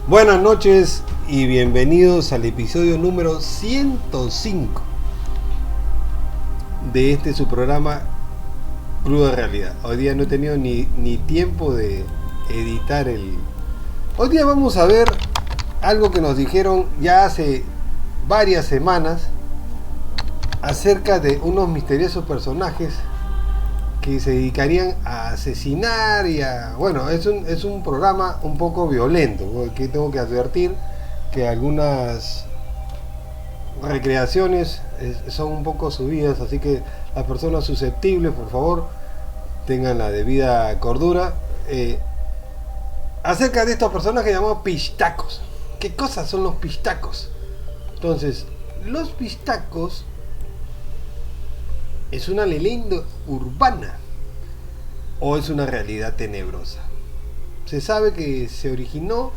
Buenas noches y bienvenidos al episodio número 105 de su programa Cruda Realidad. Hoy día no he tenido ni tiempo de editar Hoy día vamos a ver algo que nos dijeron ya hace varias semanas acerca de unos misteriosos personajes que se dedicarían a asesinar y a... Bueno, es un programa un poco violento, porque tengo que advertir que algunas recreaciones son un poco subidas, así que las personas susceptibles, por favor, tengan la debida cordura. Acerca de estos personajes llamados pistacos. ¿Qué cosas son los pistacos? Entonces, los pistacos ¿es una leyenda urbana o es una realidad tenebrosa? Se sabe que se originó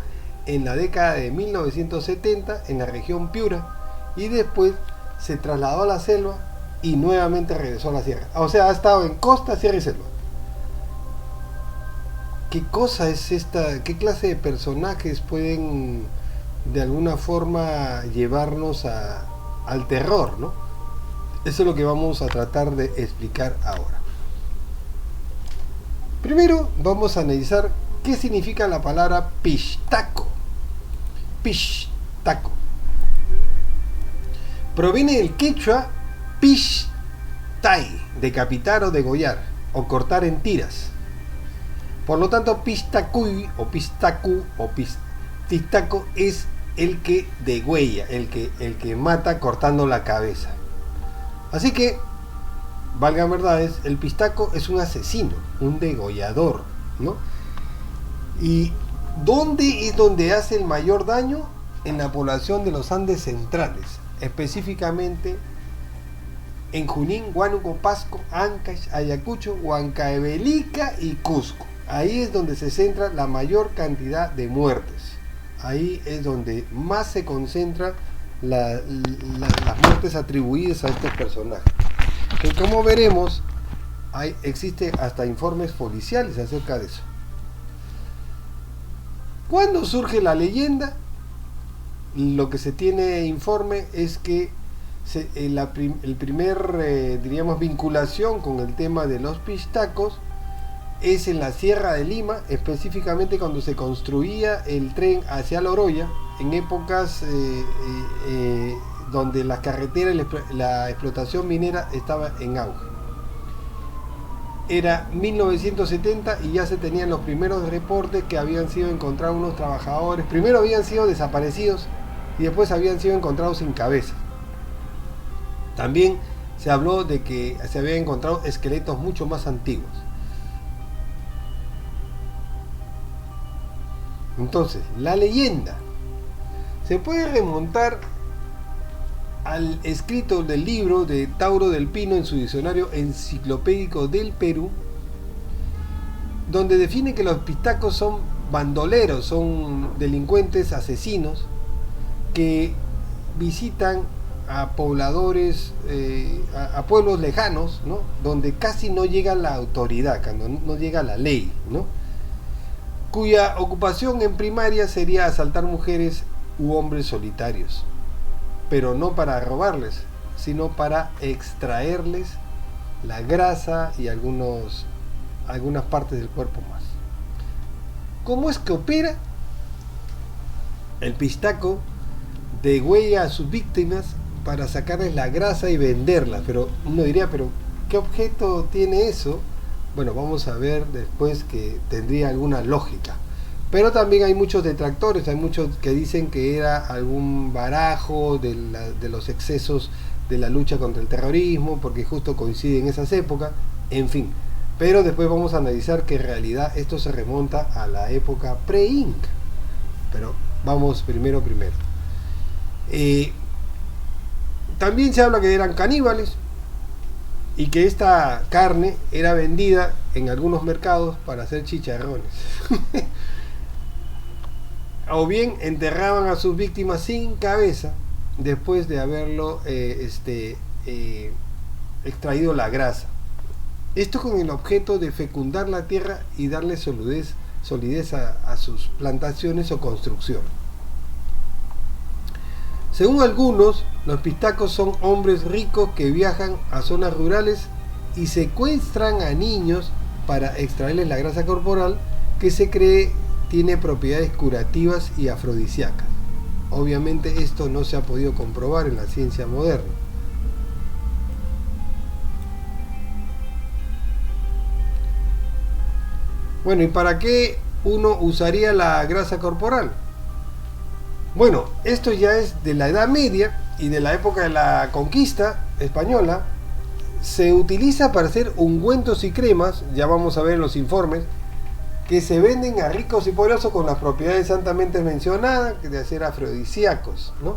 en la década de 1970 en la región Piura y después se trasladó a la selva y nuevamente regresó a la sierra. O sea, ha estado en costa, sierra y selva. ¿Qué cosa es esta? ¿Qué clase de personajes pueden de alguna forma llevarnos al terror, ¿no? Eso es lo que vamos a tratar de explicar ahora. Primero vamos a analizar qué significa la palabra pistaco. Pistaco proviene del quechua pishtai, decapitar o degollar o cortar en tiras. Por lo tanto, pistacuy o pistacu o pistaco es el que degüella, el que mata cortando la cabeza. Así que, valgan verdades, el pistaco es un asesino, un degollador, ¿no? ¿Y dónde es donde hace el mayor daño? En la población de los Andes centrales, específicamente en Junín, Huánuco, Pasco, Ancash, Ayacucho, Huancavelica y Cusco. Ahí es donde se centra la mayor cantidad de muertes. Ahí es donde más se concentra las muertes atribuidas a estos personajes. Que como veremos, existe hasta informes policiales acerca de eso. ¿Cuándo surge la leyenda? Lo que se tiene informe es que el primer, diríamos, vinculación con el tema de los pistacos es en la Sierra de Lima, específicamente cuando se construía el tren hacia Loroya, en épocas donde las carreteras y la explotación minera estaba en auge. Era 1970 y ya se tenían los primeros reportes que habían sido encontrados unos trabajadores. Primero habían sido desaparecidos y después habían sido encontrados sin cabeza. También se habló de que se habían encontrado esqueletos mucho más antiguos. Entonces, la leyenda se puede remontar al escrito del libro de Tauro del Pino en su diccionario enciclopédico del Perú, donde define que los pistacos son bandoleros, son delincuentes asesinos que visitan a pobladores, a pueblos lejanos, ¿no? Donde casi no llega la autoridad, cuando no llega la ley, ¿no? Cuya ocupación en primaria sería asaltar mujeres u hombres solitarios, pero no para robarles, sino para extraerles la grasa y algunas partes del cuerpo más. ¿Cómo es que opera? El pistaco degüella a sus víctimas para sacarles la grasa y venderla, pero uno diría, pero ¿qué objeto tiene eso? Bueno, vamos a ver después que tendría alguna lógica. Pero también hay muchos detractores, hay muchos que dicen que era algún barajo de los excesos de la lucha contra el terrorismo, porque justo coincide en esas épocas, en fin. Pero después vamos a analizar que en realidad esto se remonta a la época pre-Inca. Pero vamos primero. También se habla que eran caníbales, y que esta carne era vendida en algunos mercados para hacer chicharrones. O bien enterraban a sus víctimas sin cabeza después de haberlo extraído la grasa. Esto con el objeto de fecundar la tierra y darle solidez a sus plantaciones o construcción. Según algunos, los pistacos son hombres ricos que viajan a zonas rurales y secuestran a niños para extraerles la grasa corporal que se cree tiene propiedades curativas y afrodisíacas. Obviamente esto no se ha podido comprobar en la ciencia moderna. Bueno, ¿y para qué uno usaría la grasa corporal? Bueno, esto ya es de la Edad Media y de la época de la conquista española. Se utiliza para hacer ungüentos y cremas, ya vamos a ver en los informes, que se venden a ricos y poderosos con las propiedades santamente mencionadas, de ser afrodisíacos, ¿no?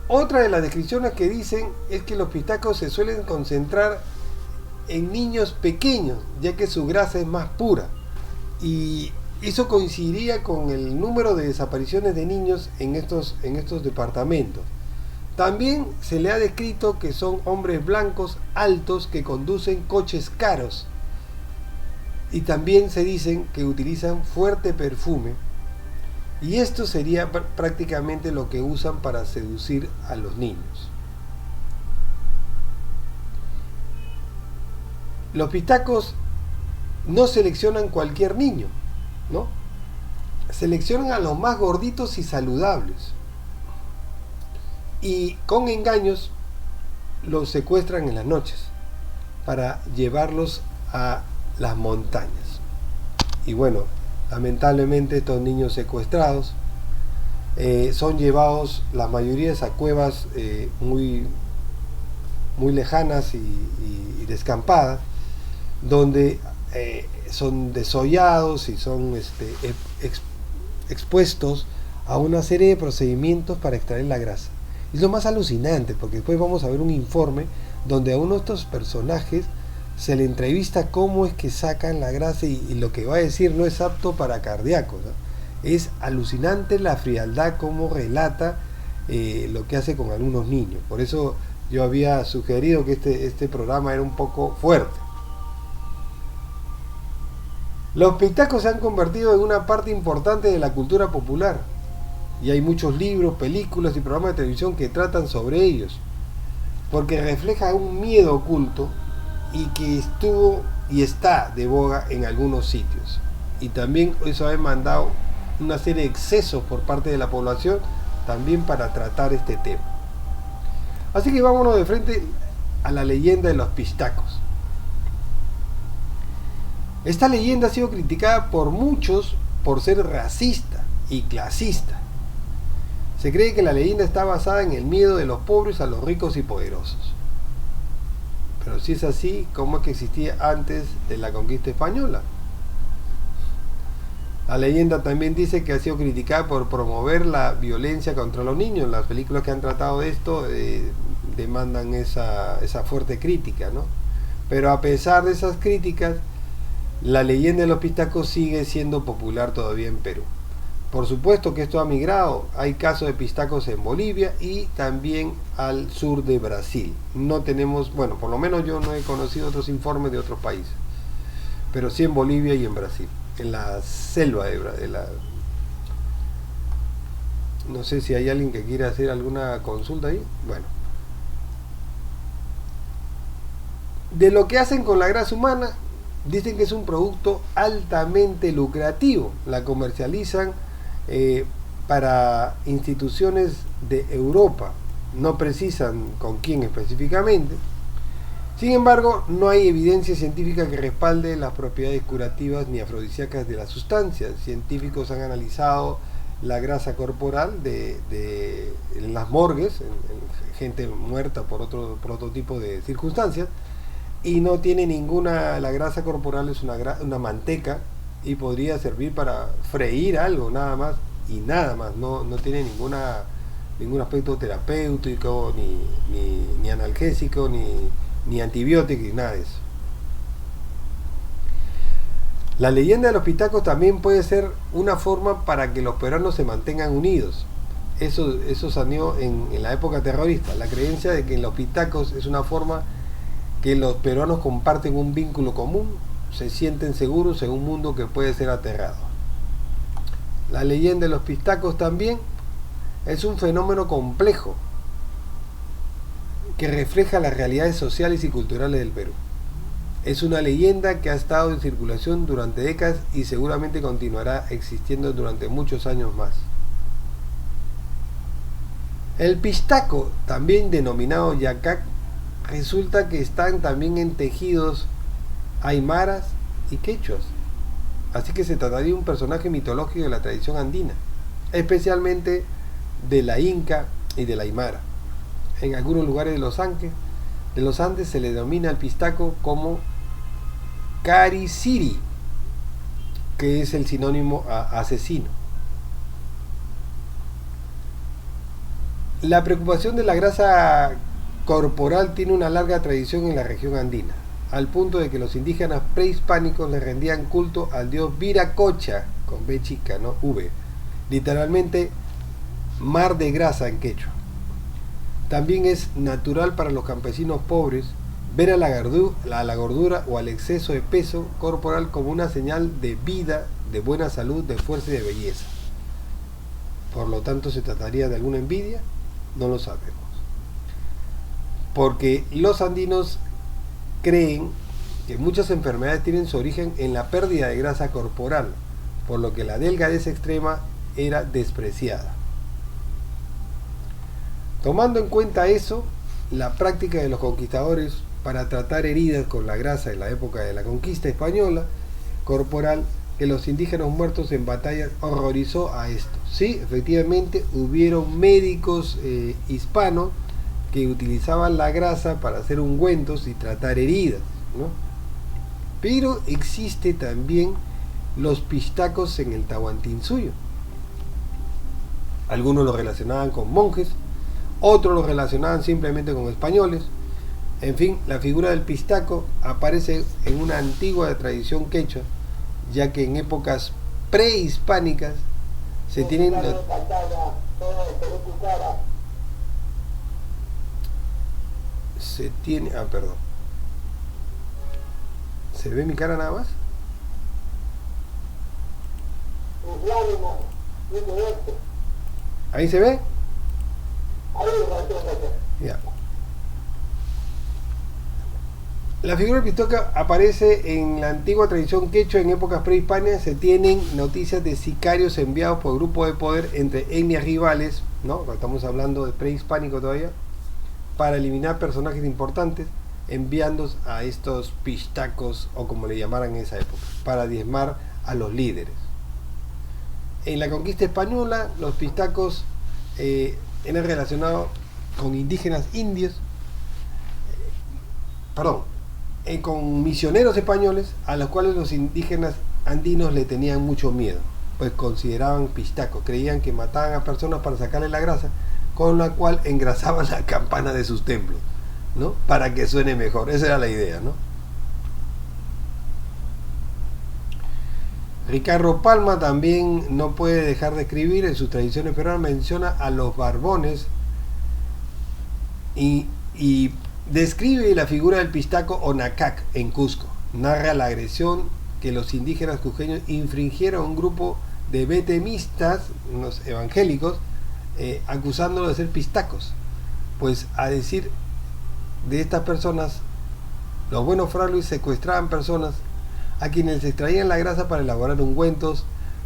Otra de las descripciones que dicen es que los pistacos se suelen concentrar en niños pequeños, ya que su grasa es más pura. Y eso coincidiría con el número de desapariciones de niños en estos departamentos. También se le ha descrito que son hombres blancos altos que conducen coches caros. Y también se dicen que utilizan fuerte perfume. Y esto sería prácticamente lo que usan para seducir a los niños. Los pistacos no seleccionan cualquier niño, ¿no? Seleccionan a los más gorditos y saludables. Y con engaños los secuestran en las noches para llevarlos a las montañas. Y bueno, lamentablemente estos niños secuestrados son llevados, la mayoría, a cuevas muy lejanas y descampadas, donde son desollados y son expuestos a una serie de procedimientos para extraer la grasa. Y es lo más alucinante, porque después vamos a ver un informe donde a uno de estos personajes se le entrevista cómo es que sacan la grasa y lo que va a decir no es apto para cardíacos, ¿no? Es alucinante la frialdad como relata lo que hace con algunos niños. Por eso yo había sugerido que este programa era un poco fuerte. Los pistacos se han convertido en una parte importante de la cultura popular y hay muchos libros, películas y programas de televisión que tratan sobre ellos, porque refleja un miedo oculto y que estuvo y está de boga en algunos sitios. Y también eso ha demandado una serie de excesos por parte de la población también para tratar este tema. Así que vámonos de frente a la leyenda de los pistacos. Esta leyenda ha sido criticada por muchos por ser racista y clasista. Se cree que la leyenda está basada en el miedo de los pobres a los ricos y poderosos. Pero si es así, ¿cómo es que existía antes de la conquista española? La leyenda también dice que ha sido criticada por promover la violencia contra los niños. Las películas que han tratado de esto demandan esa fuerte crítica, ¿no? Pero a pesar de esas críticas, la leyenda de los pistacos sigue siendo popular todavía en Perú. Por supuesto que esto ha migrado. Hay casos de pistacos en Bolivia y también al sur de Brasil. No tenemos, bueno, por lo menos yo no he conocido otros informes de otros países, pero sí en Bolivia y en Brasil, en la selva de la... No sé si hay alguien que quiera hacer alguna consulta ahí. Bueno, de lo que hacen con la grasa humana, dicen que es un producto altamente lucrativo. La comercializan para instituciones de Europa. No precisan con quién específicamente. Sin embargo, no hay evidencia científica que respalde las propiedades curativas ni afrodisíacas de la sustancia. Científicos han analizado la grasa corporal en las morgues, en gente muerta por otro tipo de circunstancias, y no tiene ninguna. La grasa corporal es una manteca y podría servir para freír algo, nada más y nada más. No tiene ningún aspecto terapéutico, ni analgésico, ni antibiótico, ni nada de eso. La leyenda de los pistacos también puede ser una forma para que los peruanos se mantengan unidos. Eso salió en la época terrorista. La creencia de que los pistacos es una forma que los peruanos comparten un vínculo común, se sienten seguros en un mundo que puede ser aterrador. La leyenda de los pistacos también es un fenómeno complejo que refleja las realidades sociales y culturales del Perú. Es una leyenda que ha estado en circulación durante décadas y seguramente continuará existiendo durante muchos años más. El pistaco, también denominado yacac, resulta que están también en tejidos aymaras y quechuas. Así que se trataría de un personaje mitológico de la tradición andina, especialmente de la inca y de la aymara. En algunos lugares de los Andes se le denomina al pistaco como cariciri, que es el sinónimo a asesino. La preocupación de la grasa corporal tiene una larga tradición en la región andina, al punto de que los indígenas prehispánicos le rendían culto al dios Viracocha, con B chica, ¿no? V, literalmente mar de grasa en quechua. También es natural para los campesinos pobres ver a la gordura o al exceso de peso corporal como una señal de vida, de buena salud, de fuerza y de belleza. Por lo tanto, ¿se trataría de alguna envidia? No lo sabemos. Porque los andinos creen que muchas enfermedades tienen su origen en la pérdida de grasa corporal, por lo que la delgadez extrema era despreciada. Tomando en cuenta eso, la práctica de los conquistadores para tratar heridas con la grasa en la época de la conquista española corporal que los indígenas muertos en batallas horrorizó a esto. Sí, efectivamente hubieron médicos hispanos que utilizaban la grasa para hacer ungüentos y tratar heridas, ¿no? Pero existe también los pistacos en el Tahuantinsuyo. Algunos lo relacionaban con monjes, otros lo relacionaban simplemente con españoles. En fin, la figura del pistaco aparece en una antigua tradición quechua, ya que en épocas prehispánicas se tienen perdón. ¿Se ve mi cara nada más? ¿Ahí se ve? Ya. La figura del pistaco aparece en la antigua tradición quechua. En épocas prehispánicas se tienen noticias de sicarios enviados por grupos de poder entre etnias rivales, ¿no? Estamos hablando de prehispánico todavía, para eliminar personajes importantes, enviándolos a estos pistacos, o como le llamaran en esa época, para diezmar a los líderes. En la conquista española, los pistacos eran relacionados con indígenas indios, con misioneros españoles, a los cuales los indígenas andinos le tenían mucho miedo, pues consideraban pistacos, creían que mataban a personas para sacarle la grasa, con la cual engrasaban la campana de sus templos, ¿no? Para que suene mejor. Esa era la idea, ¿no? Ricardo Palma también no puede dejar de escribir en sus tradiciones peruanas, menciona a los barbones y describe la figura del pistaco Onacac en Cusco. Narra la agresión que los indígenas cusqueños infringieron a un grupo de betemistas, unos evangélicos, acusándolos de ser pistacos. Pues a decir de estas personas, los buenos frailes secuestraban personas a quienes les extraían la grasa para elaborar ungüentos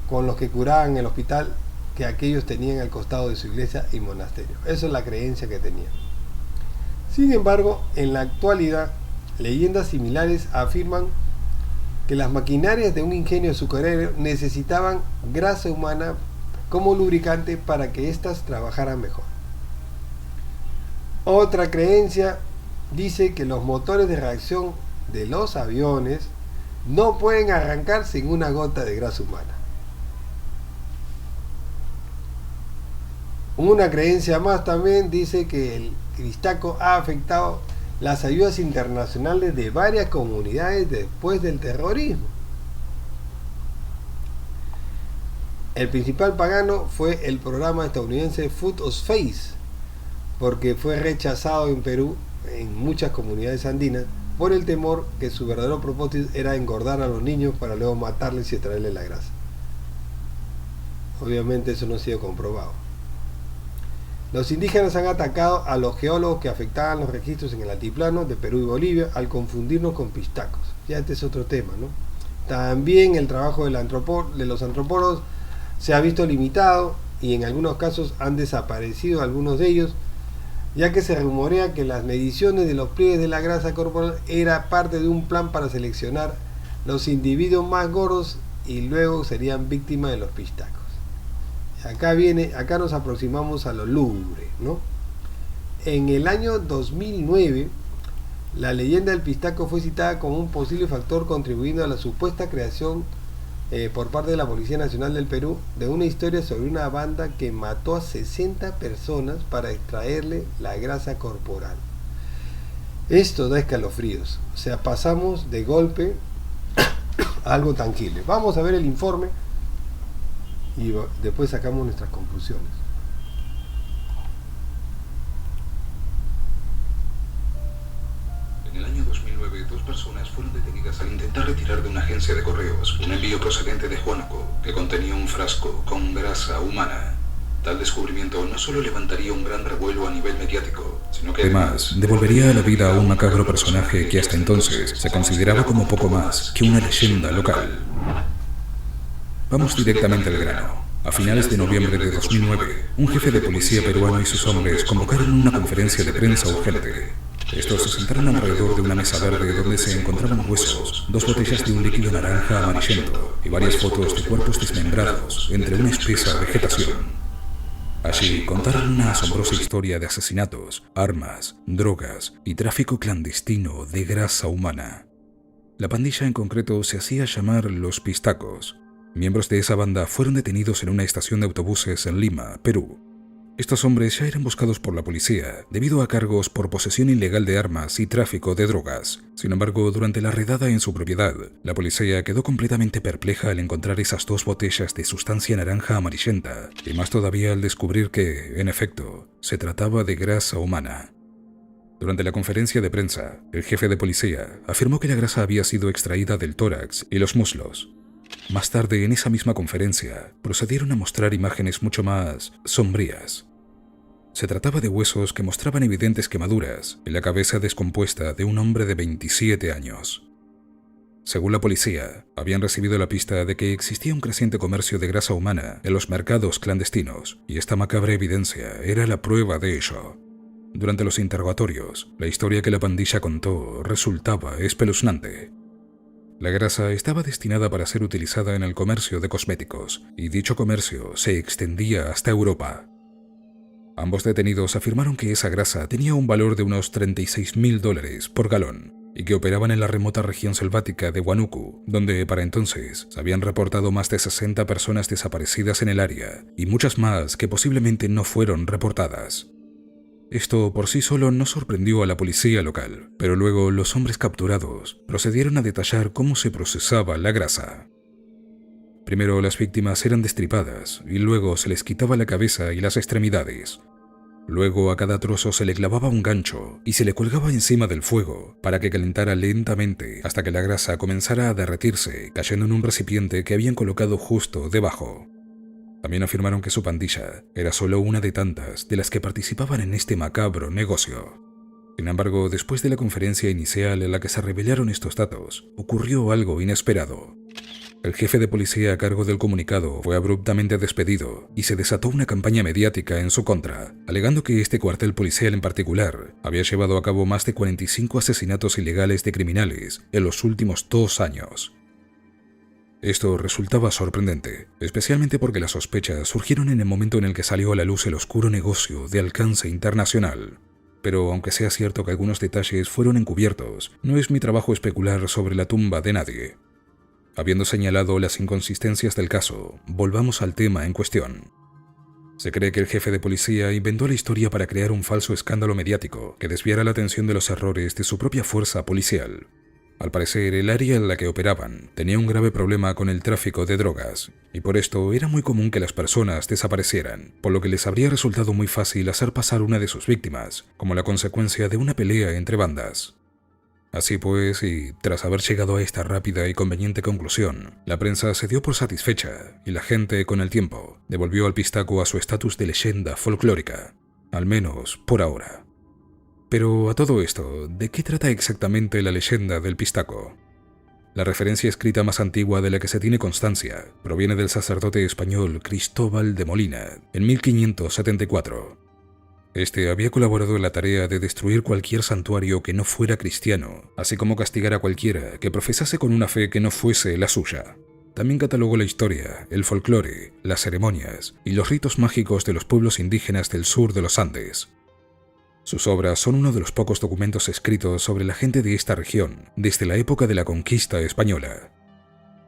con los que curaban el hospital que aquellos tenían al costado de su iglesia y monasterio. Esa es la creencia que tenían. Sin embargo, en la actualidad, leyendas similares afirman que las maquinarias de un ingenio azucarero necesitaban grasa humana como lubricante para que éstas trabajaran mejor. Otra creencia dice que los motores de reacción de los aviones no pueden arrancar sin una gota de grasa humana. Una creencia más también dice que el pistaco ha afectado las ayudas internacionales de varias comunidades después del terrorismo. El principal pagano fue el programa estadounidense Food of Faith, porque fue rechazado en Perú, en muchas comunidades andinas, por el temor que su verdadero propósito era engordar a los niños para luego matarles y extraerles la grasa. Obviamente eso no ha sido comprobado. Los indígenas han atacado a los geólogos que afectaban los registros en el altiplano de Perú y Bolivia al confundirnos con pistacos. Ya este es otro tema, ¿no? También el trabajo de los antropólogos se ha visto limitado y en algunos casos han desaparecido algunos de ellos, ya que se rumorea que las mediciones de los pliegues de la grasa corporal era parte de un plan para seleccionar los individuos más gordos y luego serían víctimas de los pistacos. Acá nos aproximamos a lo lúgubre, ¿no? En el año 2009, la leyenda del pistaco fue citada como un posible factor contribuyendo a la supuesta creación por parte de la Policía Nacional del Perú de una historia sobre una banda que mató a 60 personas para extraerle la grasa corporal. Esto da escalofríos, o sea, pasamos de golpe a algo tangible. Vamos a ver el informe y después sacamos nuestras conclusiones. En el año 2009, 2 personas fueron detenidas al intentar retirar de una agencia de correos un envío procedente de Huánuco que contenía un frasco con grasa humana. Tal descubrimiento no solo levantaría un gran revuelo a nivel mediático, sino que además devolvería a la vida a un macabro personaje que hasta entonces se consideraba como poco más que una leyenda local. Vamos directamente al grano. A finales de noviembre de 2009, un jefe de policía peruano y sus hombres convocaron una conferencia de prensa urgente. Estos se sentaron alrededor de una mesa verde donde se encontraban huesos, 2 botellas de un líquido naranja amarillento y varias fotos de cuerpos desmembrados entre una espesa vegetación. Allí contaron una asombrosa historia de asesinatos, armas, drogas y tráfico clandestino de grasa humana. La pandilla en concreto se hacía llamar Los Pistacos. Miembros de esa banda fueron detenidos en una estación de autobuses en Lima, Perú. Estos hombres ya eran buscados por la policía debido a cargos por posesión ilegal de armas y tráfico de drogas. Sin embargo, durante la redada en su propiedad, la policía quedó completamente perpleja al encontrar esas 2 botellas de sustancia naranja amarillenta, y más todavía al descubrir que, en efecto, se trataba de grasa humana. Durante la conferencia de prensa, el jefe de policía afirmó que la grasa había sido extraída del tórax y los muslos. Más tarde, en esa misma conferencia, procedieron a mostrar imágenes mucho más sombrías. Se trataba de huesos que mostraban evidentes quemaduras en la cabeza descompuesta de un hombre de 27 años. Según la policía, habían recibido la pista de que existía un creciente comercio de grasa humana en los mercados clandestinos, y esta macabra evidencia era la prueba de ello. Durante los interrogatorios, la historia que la pandilla contó resultaba espeluznante. La grasa estaba destinada para ser utilizada en el comercio de cosméticos, y dicho comercio se extendía hasta Europa. Ambos detenidos afirmaron que esa grasa tenía un valor de unos $36.000 por galón, y que operaban en la remota región selvática de Huánuco, donde para entonces se habían reportado más de 60 personas desaparecidas en el área, y muchas más que posiblemente no fueron reportadas. Esto por sí solo no sorprendió a la policía local, pero luego los hombres capturados procedieron a detallar cómo se procesaba la grasa. Primero las víctimas eran destripadas y luego se les quitaba la cabeza y las extremidades. Luego a cada trozo se le clavaba un gancho y se le colgaba encima del fuego para que calentara lentamente hasta que la grasa comenzara a derretirse, cayendo en un recipiente que habían colocado justo debajo. También afirmaron que su pandilla era solo una de tantas de las que participaban en este macabro negocio. Sin embargo, después de la conferencia inicial en la que se revelaron estos datos, ocurrió algo inesperado. El jefe de policía a cargo del comunicado fue abruptamente despedido y se desató una campaña mediática en su contra, alegando que este cuartel policial en particular había llevado a cabo más de 45 asesinatos ilegales de criminales en los últimos 2 años. Esto resultaba sorprendente, especialmente porque las sospechas surgieron en el momento en el que salió a la luz el oscuro negocio de alcance internacional. Pero aunque sea cierto que algunos detalles fueron encubiertos, no es mi trabajo especular sobre la tumba de nadie. Habiendo señalado las inconsistencias del caso, volvamos al tema en cuestión. Se cree que el jefe de policía inventó la historia para crear un falso escándalo mediático que desviara la atención de los errores de su propia fuerza policial. Al parecer, el área en la que operaban tenía un grave problema con el tráfico de drogas, y por esto era muy común que las personas desaparecieran, por lo que les habría resultado muy fácil hacer pasar una de sus víctimas, como la consecuencia de una pelea entre bandas. Así pues, y tras haber llegado a esta rápida y conveniente conclusión, la prensa se dio por satisfecha, y la gente, con el tiempo, devolvió al pistaco a su estatus de leyenda folclórica. al menos por ahora. Pero a todo esto, ¿de qué trata exactamente la leyenda del pistaco? La referencia escrita más antigua de la que se tiene constancia proviene del sacerdote español Cristóbal de Molina en 1574. Este había colaborado en la tarea de destruir cualquier santuario que no fuera cristiano, así como castigar a cualquiera que profesase con una fe que no fuese la suya. También catalogó la historia, el folclore, las ceremonias y los ritos mágicos de los pueblos indígenas del sur de los Andes. Sus obras son uno de los pocos documentos escritos sobre la gente de esta región desde la época de la conquista española.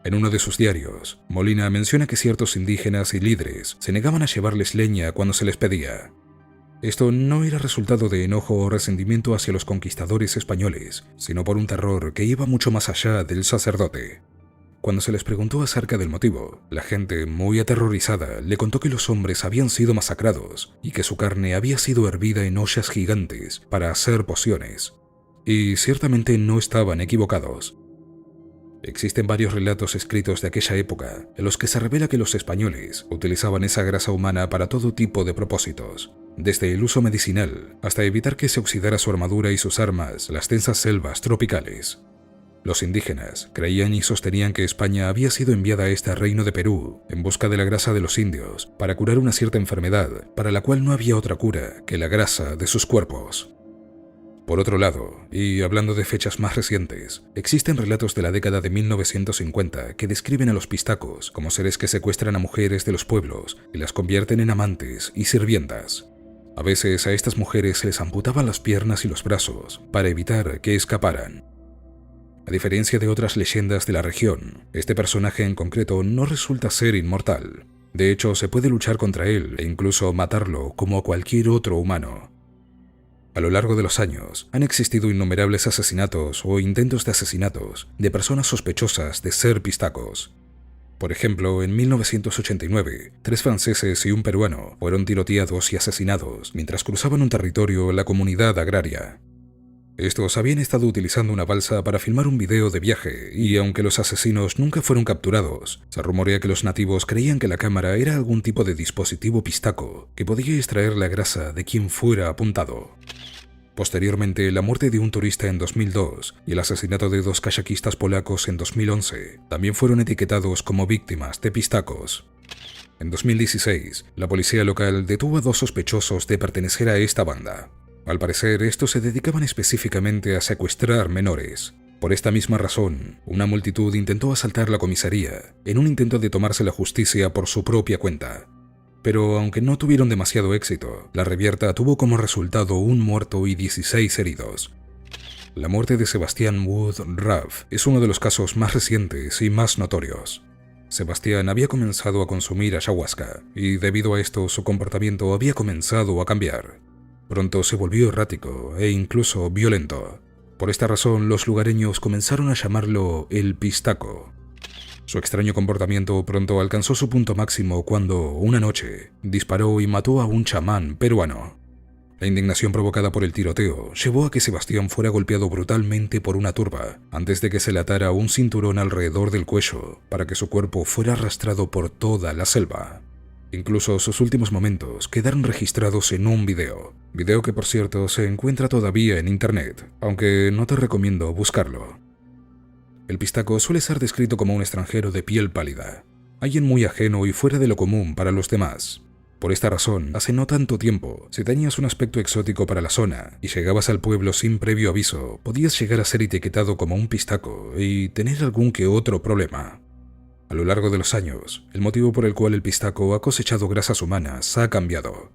En uno de sus diarios, Molina menciona que ciertos indígenas y líderes se negaban a llevarles leña cuando se les pedía. Esto no era resultado de enojo o resentimiento hacia los conquistadores españoles, sino por un terror que iba mucho más allá del sacerdote. Cuando se les preguntó acerca del motivo, la gente, muy aterrorizada, le contó que los hombres habían sido masacrados y que su carne había sido hervida en ollas gigantes para hacer pociones. Y ciertamente no estaban equivocados. Existen varios relatos escritos de aquella época en los que se revela que los españoles utilizaban esa grasa humana para todo tipo de propósitos, desde el uso medicinal hasta evitar que se oxidara su armadura y sus armas en las densas selvas tropicales. Los indígenas creían y sostenían que España había sido enviada a este reino de Perú en busca de la grasa de los indios para curar una cierta enfermedad para la cual no había otra cura que la grasa de sus cuerpos. Por otro lado, y hablando de fechas más recientes, existen relatos de la década de 1950 que describen a los pistacos como seres que secuestran a mujeres de los pueblos y las convierten en amantes y sirvientas. A veces a estas mujeres se les amputaban las piernas y los brazos para evitar que escaparan. A diferencia de otras leyendas de la región, este personaje en concreto no resulta ser inmortal. De hecho, se puede luchar contra él e incluso matarlo como a cualquier otro humano. A lo largo de los años, han existido innumerables asesinatos o intentos de asesinatos de personas sospechosas de ser pistacos. Por ejemplo, en 1989, 3 franceses y un peruano fueron tiroteados y asesinados mientras cruzaban un territorio en la comunidad agraria. Estos habían estado utilizando una balsa para filmar un video de viaje y aunque los asesinos nunca fueron capturados, se rumorea que los nativos creían que la cámara era algún tipo de dispositivo pistaco que podía extraer la grasa de quien fuera apuntado. Posteriormente, la muerte de un turista en 2002 y el asesinato de 2 kayakistas polacos en 2011 también fueron etiquetados como víctimas de pistacos. En 2016, la policía local detuvo a 2 sospechosos de pertenecer a esta banda. Al parecer, estos se dedicaban específicamente a secuestrar menores. Por esta misma razón, una multitud intentó asaltar la comisaría en un intento de tomarse la justicia por su propia cuenta. Pero aunque no tuvieron demasiado éxito, la revierta tuvo como resultado un muerto y 16 heridos. La muerte de Sebastián Wood Ruff es uno de los casos más recientes y más notorios. Sebastián había comenzado a consumir ayahuasca y debido a esto su comportamiento había comenzado a cambiar. Pronto se volvió errático e incluso violento. Por esta razón, los lugareños comenzaron a llamarlo el pistaco. Su extraño comportamiento pronto alcanzó su punto máximo cuando, una noche, disparó y mató a un chamán peruano. La indignación provocada por el tiroteo llevó a que Sebastián fuera golpeado brutalmente por una turba antes de que se le atara un cinturón alrededor del cuello para que su cuerpo fuera arrastrado por toda la selva. Incluso sus últimos momentos quedaron registrados en un video que por cierto se encuentra todavía en internet, aunque no te recomiendo buscarlo. El pistaco suele ser descrito como un extranjero de piel pálida, alguien muy ajeno y fuera de lo común para los demás. Por esta razón, hace no tanto tiempo, si tenías un aspecto exótico para la zona y llegabas al pueblo sin previo aviso, podías llegar a ser etiquetado como un pistaco y tener algún que otro problema. A lo largo de los años, el motivo por el cual el pistaco ha cosechado grasas humanas ha cambiado.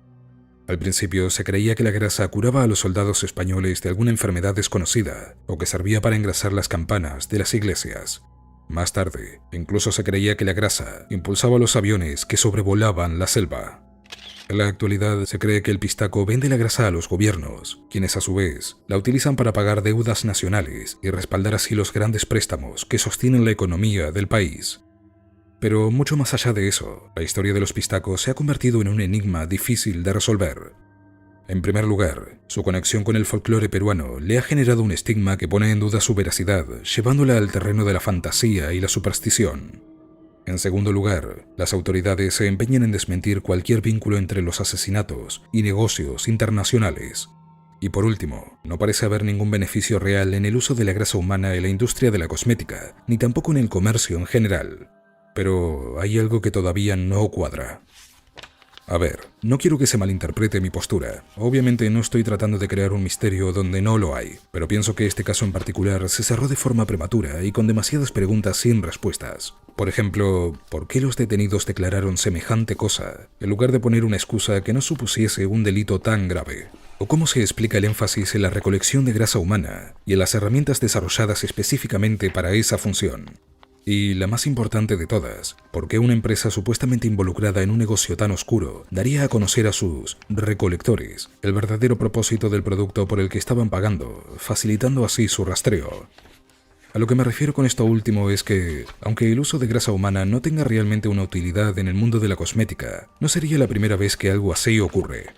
Al principio se creía que la grasa curaba a los soldados españoles de alguna enfermedad desconocida o que servía para engrasar las campanas de las iglesias. Más tarde, incluso se creía que la grasa impulsaba los aviones que sobrevolaban la selva. En la actualidad se cree que el pistaco vende la grasa a los gobiernos, quienes a su vez la utilizan para pagar deudas nacionales y respaldar así los grandes préstamos que sostienen la economía del país. Pero mucho más allá de eso, la historia de los pistacos se ha convertido en un enigma difícil de resolver. En primer lugar, su conexión con el folclore peruano le ha generado un estigma que pone en duda su veracidad, llevándola al terreno de la fantasía y la superstición. En segundo lugar, las autoridades se empeñan en desmentir cualquier vínculo entre los asesinatos y negocios internacionales. Y por último, no parece haber ningún beneficio real en el uso de la grasa humana en la industria de la cosmética, ni tampoco en el comercio en general. Pero hay algo que todavía no cuadra. A ver, no quiero que se malinterprete mi postura. Obviamente no estoy tratando de crear un misterio donde no lo hay, pero pienso que este caso en particular se cerró de forma prematura y con demasiadas preguntas sin respuestas. Por ejemplo, ¿por qué los detenidos declararon semejante cosa, en lugar de poner una excusa que no supusiese un delito tan grave? ¿O cómo se explica el énfasis en la recolección de grasa humana y en las herramientas desarrolladas específicamente para esa función? Y la más importante de todas, ¿por qué una empresa supuestamente involucrada en un negocio tan oscuro daría a conocer a sus recolectores el verdadero propósito del producto por el que estaban pagando, facilitando así su rastreo? A lo que me refiero con esto último es que, aunque el uso de grasa humana no tenga realmente una utilidad en el mundo de la cosmética, no sería la primera vez que algo así ocurre.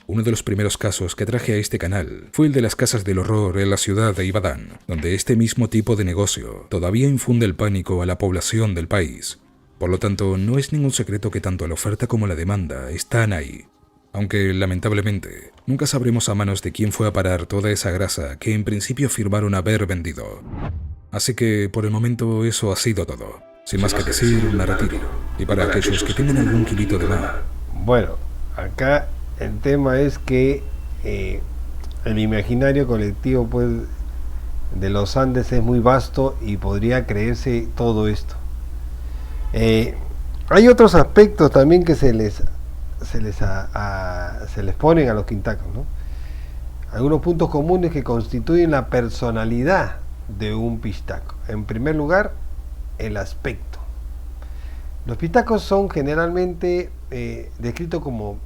Uno de los primeros casos que traje a este canal fue el de las casas del horror en la ciudad de Ibadan, donde este mismo tipo de negocio todavía infunde el pánico a la población del país. Por lo tanto, no es ningún secreto que tanto la oferta como la demanda están ahí. Aunque, lamentablemente, nunca sabremos a manos de quién fue a parar toda esa grasa que en principio afirmaron haber vendido. Así que, por el momento, eso ha sido todo. Sin más que decir, me retiro. Y para aquellos que tengan algún kilito de más... Bueno, acá... el tema es que el imaginario colectivo pues, de los Andes es muy vasto y podría creerse todo esto. Hay otros aspectos también que se les ponen a los quintacos, ¿no? Algunos puntos comunes que constituyen la personalidad de un pistaco. En primer lugar, el aspecto. Los pistacos son generalmente descritos como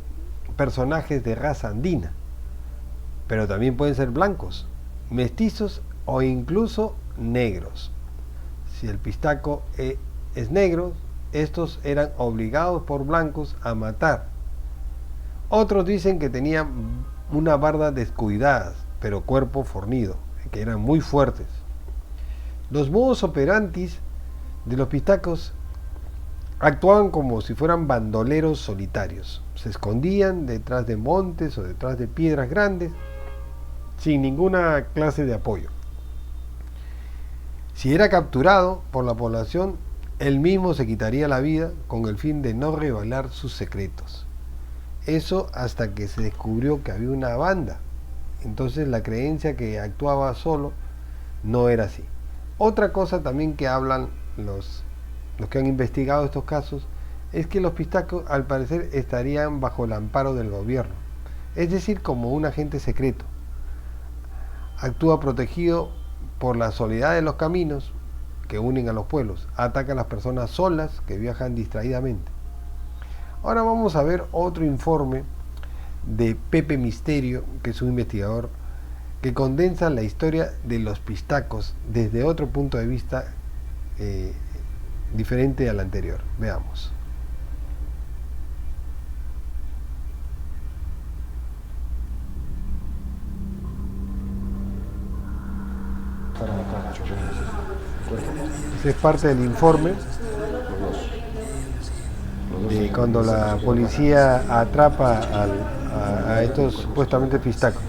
personajes de raza andina, pero también pueden ser blancos, mestizos o incluso negros. Si el pistaco es negro, estos eran obligados por blancos a matar. Otros dicen que tenían una barba descuidada, pero cuerpo fornido, que eran muy fuertes. Los modus operandi de los pistacos actuaban como si fueran bandoleros solitarios. Se escondían detrás de montes o detrás de piedras grandes, sin ninguna clase de apoyo. Si era capturado por la población, él mismo se quitaría la vida con el fin de no revelar sus secretos. Eso hasta que se descubrió que había una banda. Entonces la creencia que actuaba solo no era así. Otra cosa también que hablan los que han investigado estos casos es que los pistacos al parecer estarían bajo el amparo del gobierno, es decir, como un agente secreto. Actúa protegido por la soledad de los caminos que unen a los pueblos, ataca a las personas solas que viajan distraídamente. Ahora vamos a ver otro informe de Pepe Misterio, que es un investigador que condensa la historia de los pistacos desde otro punto de vista diferente al anterior. Veamos. Ese es parte del informe de cuando la policía atrapa a estos supuestamente pistacos.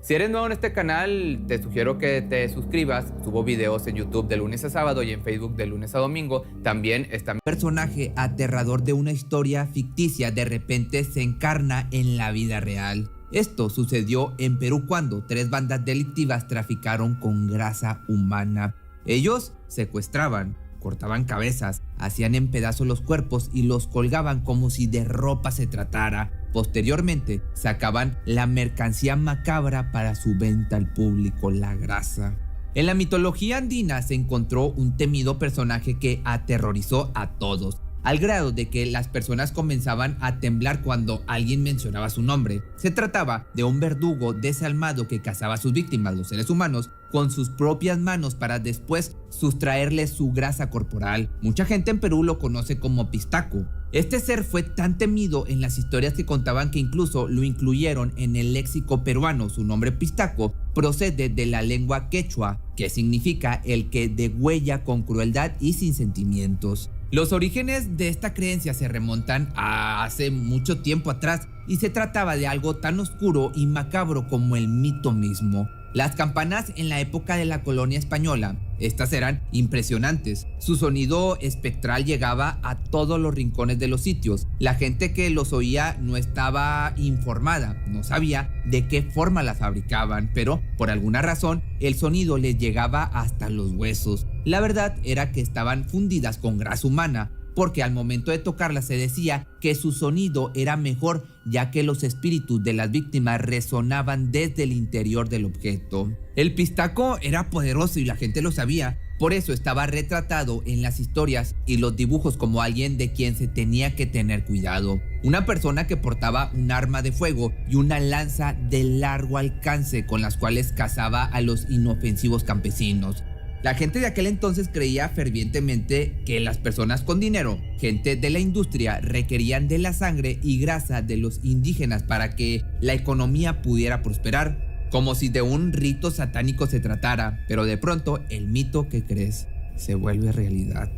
Si eres nuevo en este canal, te sugiero que te suscribas. Subo videos en YouTube de lunes a sábado y en Facebook de lunes a domingo. También está... personaje aterrador de una historia ficticia de repente se encarna en la vida real. Esto sucedió en Perú cuando 3 bandas delictivas traficaron con grasa humana. Ellos secuestraban, cortaban cabezas, hacían en pedazos los cuerpos y los colgaban como si de ropa se tratara. Posteriormente, sacaban la mercancía macabra para su venta al público, la grasa. En la mitología andina se encontró un temido personaje que aterrorizó a todos. al grado de que las personas comenzaban a temblar cuando alguien mencionaba su nombre. Se trataba de un verdugo desalmado que cazaba a sus víctimas, los seres humanos, con sus propias manos para después sustraerles su grasa corporal. Mucha gente en Perú lo conoce como pistaco. Este ser fue tan temido en las historias que contaban que incluso lo incluyeron en el léxico peruano. Su nombre pistaco procede de la lengua quechua, que significa el que degüella con crueldad y sin sentimientos. Los orígenes de esta creencia se remontan a hace mucho tiempo atrás y se trataba de algo tan oscuro y macabro como el mito mismo. Las campanas en la época de la colonia española, estas eran impresionantes. Su sonido espectral llegaba a todos los rincones de los sitios. La gente que los oía no estaba informada, no sabía de qué forma las fabricaban, pero por alguna razón el sonido les llegaba hasta los huesos. La verdad era que estaban fundidas con grasa humana, porque al momento de tocarlas se decía que su sonido era mejor, ya que los espíritus de las víctimas resonaban desde el interior del objeto. El pistaco era poderoso y la gente lo sabía, por eso estaba retratado en las historias y los dibujos como alguien de quien se tenía que tener cuidado. Una persona que portaba un arma de fuego y una lanza de largo alcance con las cuales cazaba a los inofensivos campesinos. La gente de aquel entonces creía fervientemente que las personas con dinero, gente de la industria, requerían de la sangre y grasa de los indígenas para que la economía pudiera prosperar, como si de un rito satánico se tratara, pero de pronto el mito que crees se vuelve realidad.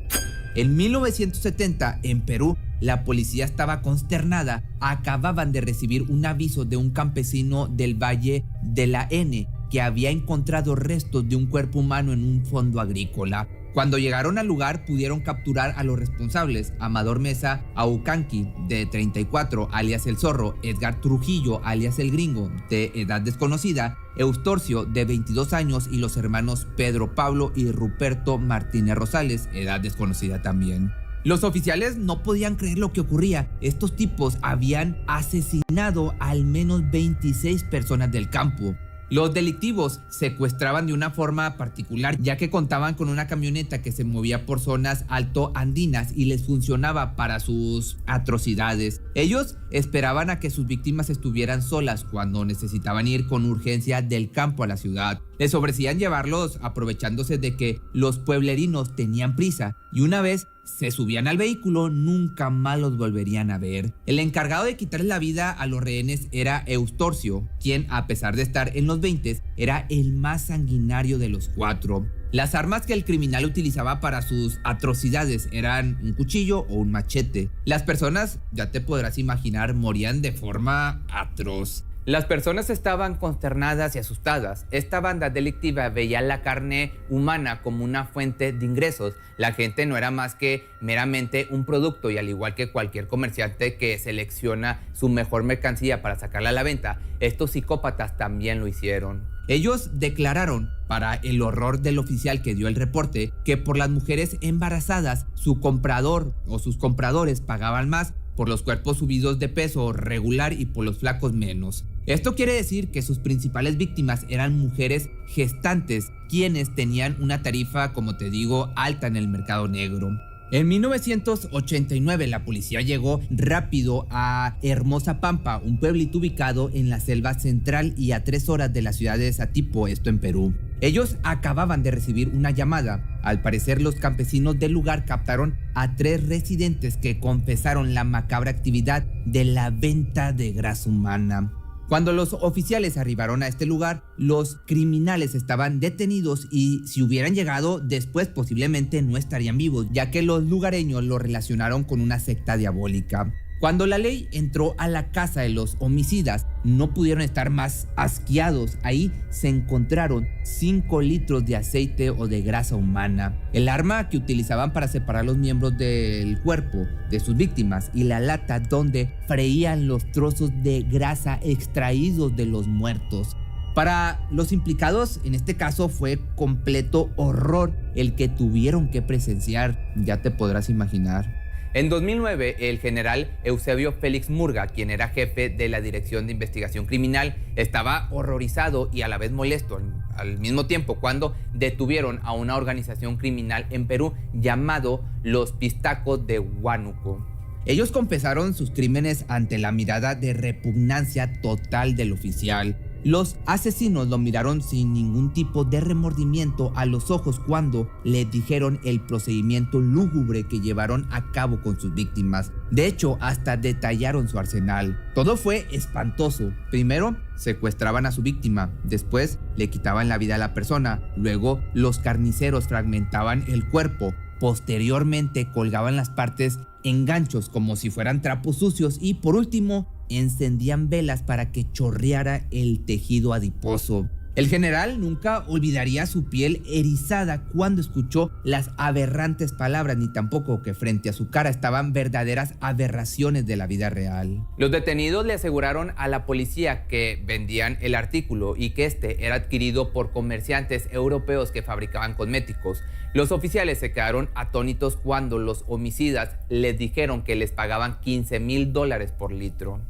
En 1970, en Perú, la policía estaba consternada. Acababan de recibir un aviso de un campesino del Valle de la N que había encontrado restos de un cuerpo humano en un fondo agrícola. Cuando llegaron al lugar pudieron capturar a los responsables: Amador Mesa Aucanqui, de 34, alias El Zorro; Edgar Trujillo, alias El Gringo, de edad desconocida; Eustorcio, de 22 años, y los hermanos Pedro Pablo y Ruperto Martínez Rosales, edad desconocida también. Los oficiales no podían creer lo que ocurría. Estos tipos habían asesinado a al menos 26 personas del campo. Los delictivos secuestraban de una forma particular, ya que contaban con una camioneta que se movía por zonas altoandinas y les funcionaba para sus atrocidades. Ellos esperaban a que sus víctimas estuvieran solas cuando necesitaban ir con urgencia del campo a la ciudad. Les ofrecían llevarlos aprovechándose de que los pueblerinos tenían prisa, y una vez se subían al vehículo nunca más los volverían a ver. El encargado de quitarle la vida a los rehenes era Eustorcio, quien, a pesar de estar en los 20, era el más sanguinario de los cuatro. Las armas que el criminal utilizaba para sus atrocidades eran un cuchillo o un machete. Las personas, ya te podrás imaginar, morían de forma atroz. Las personas estaban consternadas y asustadas. Esta banda delictiva veía la carne humana como una fuente de ingresos. La gente no era más que meramente un producto, y al igual que cualquier comerciante que selecciona su mejor mercancía para sacarla a la venta, estos psicópatas también lo hicieron. Ellos declararon, para el horror del oficial que dio el reporte, que por las mujeres embarazadas su comprador o sus compradores pagaban más, por los cuerpos subidos de peso regular y por los flacos menos. Esto quiere decir que sus principales víctimas eran mujeres gestantes, quienes tenían una tarifa, como te digo, alta en el mercado negro. En 1989 la policía llegó rápido a Hermosa Pampa, un pueblito ubicado en la selva central y a 3 horas de la ciudad de Satipo, esto en Perú. Ellos acababan de recibir una llamada. Al parecer, los campesinos del lugar captaron a 3 residentes que confesaron la macabra actividad de la venta de grasa humana. Cuando los oficiales arribaron a este lugar, los criminales estaban detenidos y si hubieran llegado después posiblemente no estarían vivos, ya que los lugareños lo relacionaron con una secta diabólica. Cuando la ley entró a la casa de los homicidas, no pudieron estar más asqueados. Ahí se encontraron 5 litros de aceite o de grasa humana, el arma que utilizaban para separar los miembros del cuerpo de sus víctimas y la lata donde freían los trozos de grasa extraídos de los muertos. Para los implicados, en este caso, fue completo horror el que tuvieron que presenciar, ya te podrás imaginar. En 2009, el general Eusebio Félix Murga, quien era jefe de la Dirección de Investigación Criminal, estaba horrorizado y a la vez molesto al mismo tiempo cuando detuvieron a una organización criminal en Perú llamado los Pistacos de Huánuco. Ellos confesaron sus crímenes ante la mirada de repugnancia total del oficial. Los asesinos lo miraron sin ningún tipo de remordimiento a los ojos cuando le dijeron el procedimiento lúgubre que llevaron a cabo con sus víctimas. De hecho, hasta detallaron su arsenal. Todo fue espantoso. Primero, secuestraban a su víctima. Después, le quitaban la vida a la persona. Luego, los carniceros fragmentaban el cuerpo. Posteriormente, colgaban las partes en ganchos como si fueran trapos sucios. Y por último, encendían velas para que chorreara el tejido adiposo. El general nunca olvidaría su piel erizada cuando escuchó las aberrantes palabras, ni tampoco que frente a su cara estaban verdaderas aberraciones de la vida real. Los detenidos le aseguraron a la policía que vendían el artículo y que este era adquirido por comerciantes europeos que fabricaban cosméticos. Los oficiales se quedaron atónitos cuando los homicidas les dijeron que les pagaban $15,000 por litro.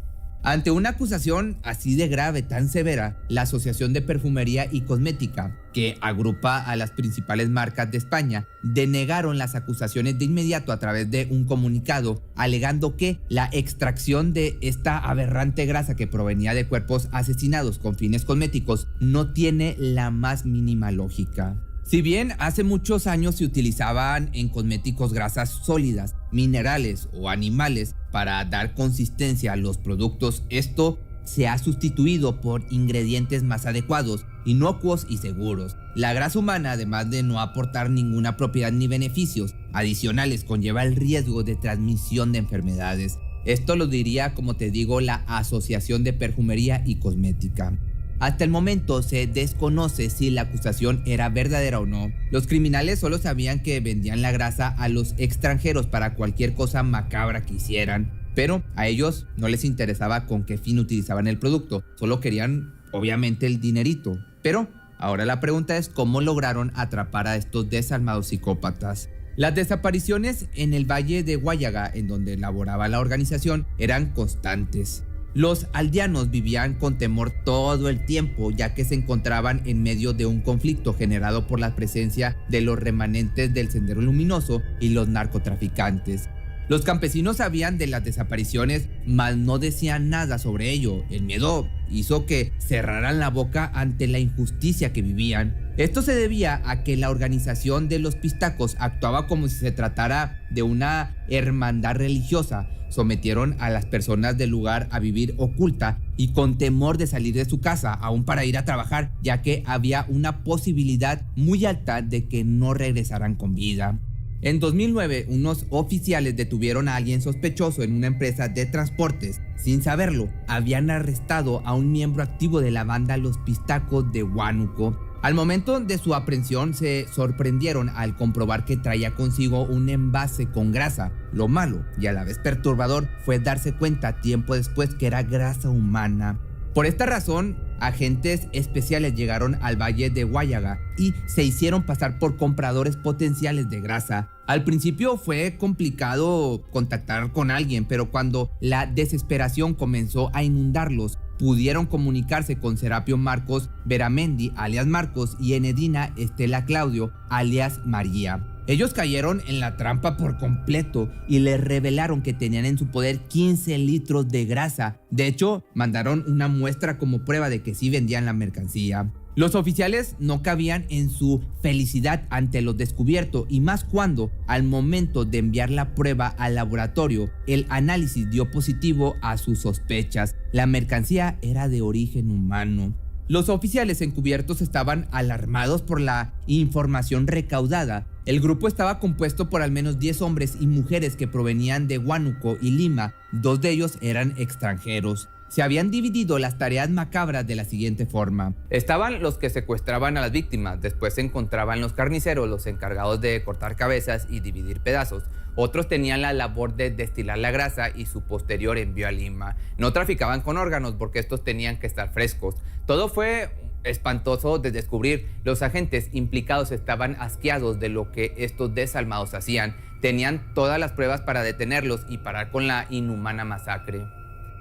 Ante una acusación así de grave, tan severa, la Asociación de Perfumería y Cosmética, que agrupa a las principales marcas de España, denegaron las acusaciones de inmediato a través de un comunicado, alegando que la extracción de esta aberrante grasa que provenía de cuerpos asesinados con fines cosméticos no tiene la más mínima lógica. Si bien hace muchos años se utilizaban en cosméticos grasas sólidas, minerales o animales para dar consistencia a los productos, esto se ha sustituido por ingredientes más adecuados, inocuos y seguros. La grasa humana, además de no aportar ninguna propiedad ni beneficios adicionales, conlleva el riesgo de transmisión de enfermedades. Esto lo diría, como te digo, la Asociación de Perfumería y Cosmética. Hasta el momento se desconoce si la acusación era verdadera o no. Los criminales solo sabían que vendían la grasa a los extranjeros para cualquier cosa macabra que hicieran, pero a ellos no les interesaba con qué fin utilizaban el producto, solo querían obviamente el dinerito. Pero ahora la pregunta es cómo lograron atrapar a estos desalmados psicópatas. Las desapariciones en el Valle de Huállaga, en donde laboraba la organización, eran constantes. Los aldeanos vivían con temor todo el tiempo, ya que se encontraban en medio de un conflicto generado por la presencia de los remanentes del Sendero Luminoso y los narcotraficantes. Los campesinos sabían de las desapariciones, mas no decían nada sobre ello. El miedo hizo que cerraran la boca ante la injusticia que vivían. Esto se debía a que la organización de los Pistacos actuaba como si se tratara de una hermandad religiosa. Sometieron a las personas del lugar a vivir oculta y con temor de salir de su casa, aún para ir a trabajar, ya que había una posibilidad muy alta de que no regresaran con vida. En 2009, unos oficiales detuvieron a alguien sospechoso en una empresa de transportes. Sin saberlo, habían arrestado a un miembro activo de la banda Los Pistacos de Huánuco. Al momento de su aprehensión se sorprendieron al comprobar que traía consigo un envase con grasa. Lo malo y a la vez perturbador fue darse cuenta tiempo después que era grasa humana. Por esta razón, agentes especiales llegaron al Valle de Huállaga y se hicieron pasar por compradores potenciales de grasa. Al principio fue complicado contactar con alguien, pero cuando la desesperación comenzó a inundarlos, pudieron comunicarse con Serapio Marcos Veramendi, alias Marcos, y Enedina Estela Claudio, alias María. Ellos cayeron en la trampa por completo y les revelaron que tenían en su poder 15 litros de grasa. De hecho, mandaron una muestra como prueba de que sí vendían la mercancía. Los oficiales no cabían en su felicidad ante lo descubierto, y más cuando, al momento de enviar la prueba al laboratorio, el análisis dio positivo a sus sospechas. La mercancía era de origen humano. Los oficiales encubiertos estaban alarmados por la información recaudada. El grupo estaba compuesto por al menos 10 hombres y mujeres que provenían de Huánuco y Lima. 2 de ellos eran extranjeros. Se habían dividido las tareas macabras de la siguiente forma. Estaban los que secuestraban a las víctimas, después se encontraban los carniceros, los encargados de cortar cabezas y dividir pedazos. Otros tenían la labor de destilar la grasa y su posterior envío a Lima. No traficaban con órganos porque estos tenían que estar frescos. Todo fue espantoso de descubrir. Los agentes implicados estaban asqueados de lo que estos desalmados hacían. Tenían todas las pruebas para detenerlos y parar con la inhumana masacre.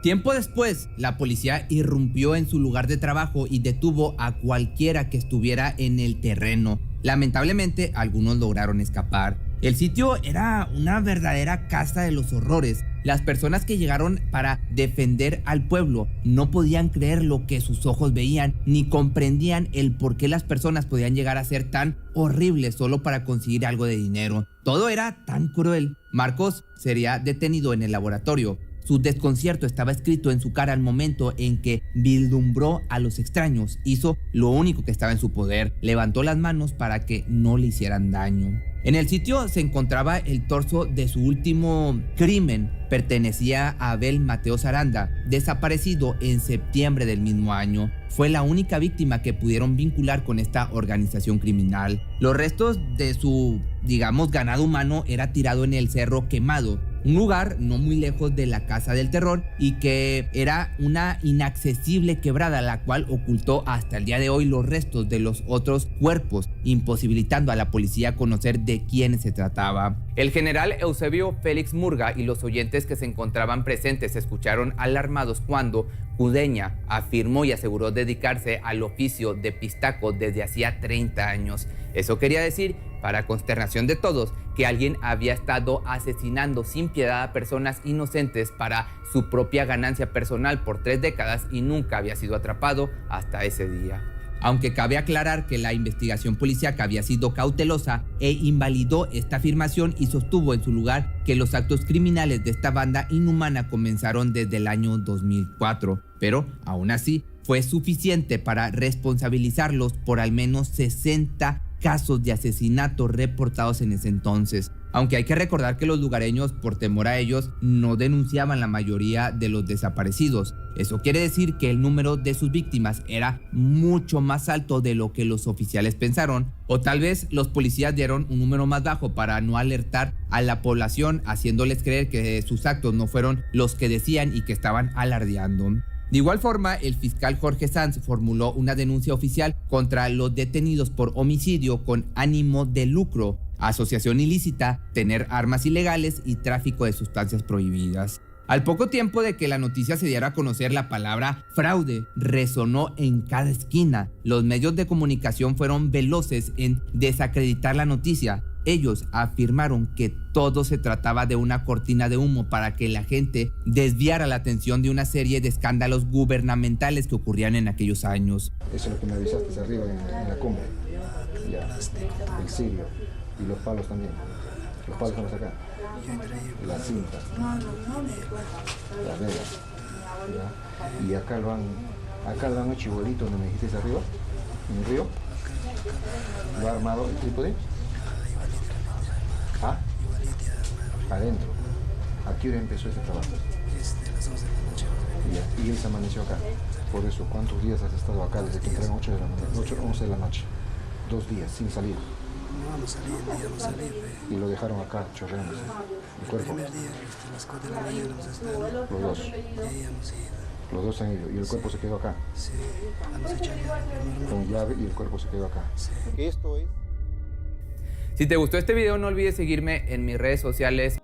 Tiempo después, la policía irrumpió en su lugar de trabajo y detuvo a cualquiera que estuviera en el terreno. Lamentablemente, algunos lograron escapar. El sitio era una verdadera casa de los horrores. Las personas que llegaron para defender al pueblo no podían creer lo que sus ojos veían, ni comprendían el por qué las personas podían llegar a ser tan horribles solo para conseguir algo de dinero. Todo era tan cruel. Marcos sería detenido en el laboratorio. Su desconcierto estaba escrito en su cara al momento en que vislumbró a los extraños. Hizo lo único que estaba en su poder. Levantó las manos para que no le hicieran daño. En el sitio se encontraba el torso de su último crimen. Pertenecía a Abel Mateos Aranda, desaparecido en septiembre del mismo año. Fue la única víctima que pudieron vincular con esta organización criminal. Los restos de su, ganado humano era tirado en el Cerro Quemado, un lugar no muy lejos de la Casa del Terror y que era una inaccesible quebrada, la cual ocultó hasta el día de hoy los restos de los otros cuerpos, imposibilitando a la policía conocer de quién se trataba. El general Eusebio Félix Murga y los oyentes que se encontraban presentes se escucharon alarmados cuando Cudeña afirmó y aseguró dedicarse al oficio de pistaco desde hacía 30 años. Eso quería decir, para consternación de todos, que alguien había estado asesinando sin piedad a personas inocentes para su propia ganancia personal por 3 décadas y nunca había sido atrapado hasta ese día. Aunque cabe aclarar que la investigación policíaca había sido cautelosa e invalidó esta afirmación y sostuvo en su lugar que los actos criminales de esta banda inhumana comenzaron desde el año 2004, pero aún así fue suficiente para responsabilizarlos por al menos 60 casos de asesinato reportados en ese entonces. Aunque hay que recordar que los lugareños, por temor a ellos, no denunciaban la mayoría de los desaparecidos. Eso quiere decir que el número de sus víctimas era mucho más alto de lo que los oficiales pensaron, o tal vez los policías dieron un número más bajo para no alertar a la población, haciéndoles creer que sus actos no fueron los que decían y que estaban alardeando. De igual forma, el fiscal Jorge Sanz formuló una denuncia oficial contra los detenidos por homicidio con ánimo de lucro, asociación ilícita, tener armas ilegales y tráfico de sustancias prohibidas. Al poco tiempo de que la noticia se diera a conocer, la palabra fraude resonó en cada esquina. Los medios de comunicación fueron veloces en desacreditar la noticia. Ellos afirmaron que todo se trataba de una cortina de humo para que la gente desviara la atención de una serie de escándalos gubernamentales que ocurrían en aquellos años. Eso es lo que me avisaste arriba en la cumbre. Ya, el cirio y los palos también. Los palos estamos acá. La cinta. Las velas. ¿Ya? Y acá lo han hecho igualito donde me dijiste arriba, en el río. Lo ha armado el trípode. ¿Ah? Adentro. ¿A qué hora empezó ese trabajo? A las 11 de la noche. Ya. Y él se amaneció acá. Por eso, ¿cuántos días has estado acá desde que entraron 11 de la noche? 2 días, sin salir. No vamos a salir, íbamos a salir. Y lo dejaron acá, chorreándose. El cuerpo. El primer día, a las 4 de la mañana hemos estado. Los dos. Y ahí hemos ido. Los dos han ido. ¿Y el cuerpo se quedó acá? Sí, vamos a echar llave. Con llave y el cuerpo se quedó acá. Sí. Esto es... Si te gustó este video, no olvides seguirme en mis redes sociales.